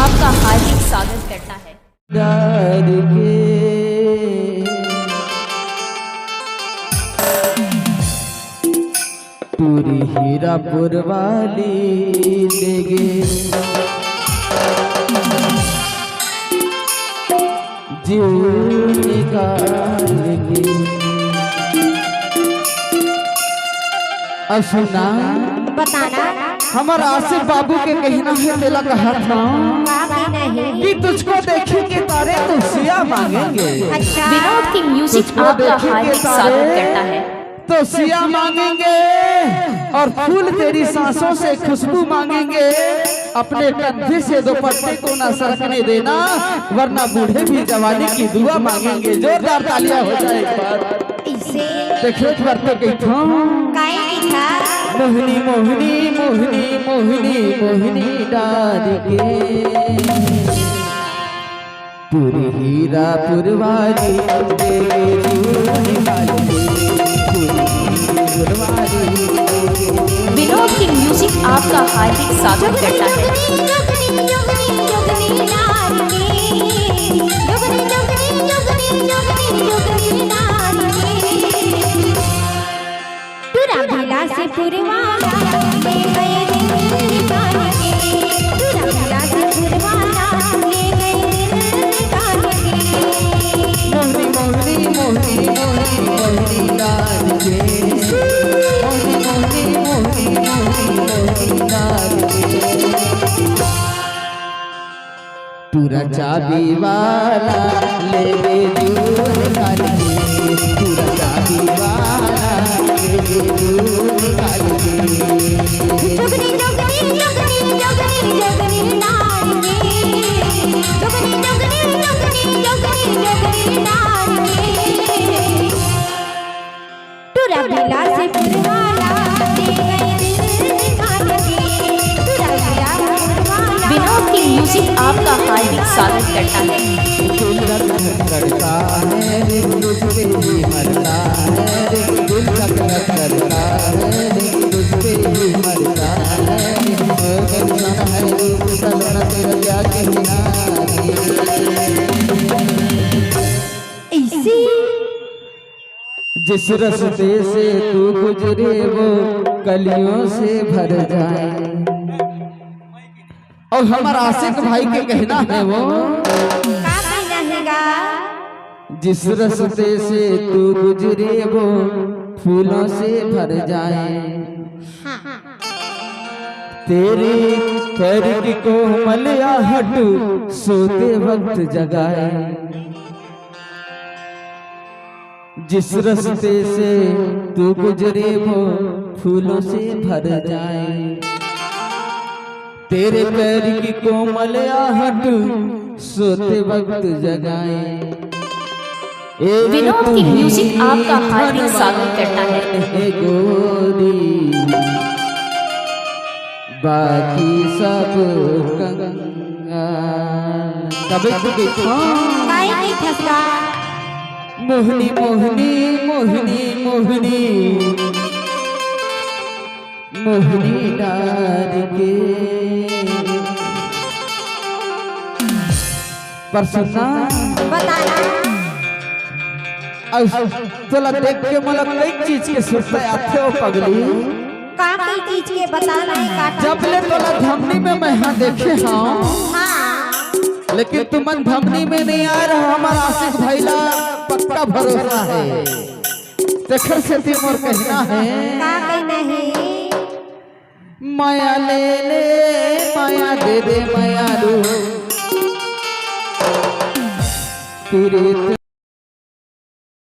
आपका हार्दिक स्वागत करता है। पूरी हीरापुर वाली देगे जीव निकाल के सुना बताना हमारा आसिफ बाबू के कहना है तेला कहा था कि तुझको देखेंगे तारे तो सिया मांगेंगे। अच्छा विनोद की म्यूजिक आपका हार्दिक स्वागत करता है। तो सिया मांगेंगे और फूल तेरी सांसों से खुशबू मांगेंगे। अपने कंधे से दुपट्टे को ना सरकने देना वरना बूढ़े भी जवानी की दुआ मांगेंगे। जोरदार तालियां हो जाए एक बार। देखो तो कहता मोहिनी मोहिनी मोहिनी मोहिनी मोहिनी डाल के पूरी हीरापुर वाली विनोद की म्यूजिक आपका हार्दिक स्वागत करता है। से पुरवाना ले गए दिल निकाल के, पूरा से पुरवाना ले गए दिल निकाल के। मोहिनी मोहिनी मोहिनी मोहिनी डाल के मोहिनी मोहिनी मोहिनी मोहिनी डाल के पूरा चाबी वाला ले गए दूर निकाल के पूरा चाबी वाला ले गए दूर निकाल के जोगनी जोगनी जोगनी जोगनी जोगनी डाल के, जोगनी जोगनी जोगनी जोगनी जोगनी डाल के। पूरा बेला से पुरवाना ले गए दिल निकाल के, पूरा बेला पुरवाना। विनोद की म्यूजिक आपका हार्दिक स्वागत करता है। करता है तुझ पे ही मरता है दिल धक करता है तुझ पे ही मरता है रूप सलना तेरा क्या कहना ऐसे जिस रस्ते से तू गुजरे वो कलियों से भर जाए। और हमारा आशिक भाई के कहना है वो जिस रस्ते से तू गुजरे वो फूलों से भर जाए। तेरी पैर की कोमल आहट सोते वक्त जगाए। जिस रस्ते से तू गुजरे वो फूलों से भर जाए। तेरे पैर की कोमल आहट सोते वक्त जगाए। विनोद की म्यूजिक आपका हार्दिक स्वागत करता है। गोरी बाकी सब मोहिनी मोहिनी मोहिनी मोहिनी मोहिनी डाल के पर सुनना तोला देख के मतलब कई चीज के सुनते आते हो पगली काकी चीज के बताना है काका। जब ले तोला धमनी में मैं यहाँ देखे हाँ लेकिन तुमन धमनी में नहीं आ रहा। हमारा आशिक भाई ला पक्का भरोसा है। देखर से मोर कहना है का कहना है माया ले ले माया दे दे माया रू तेरे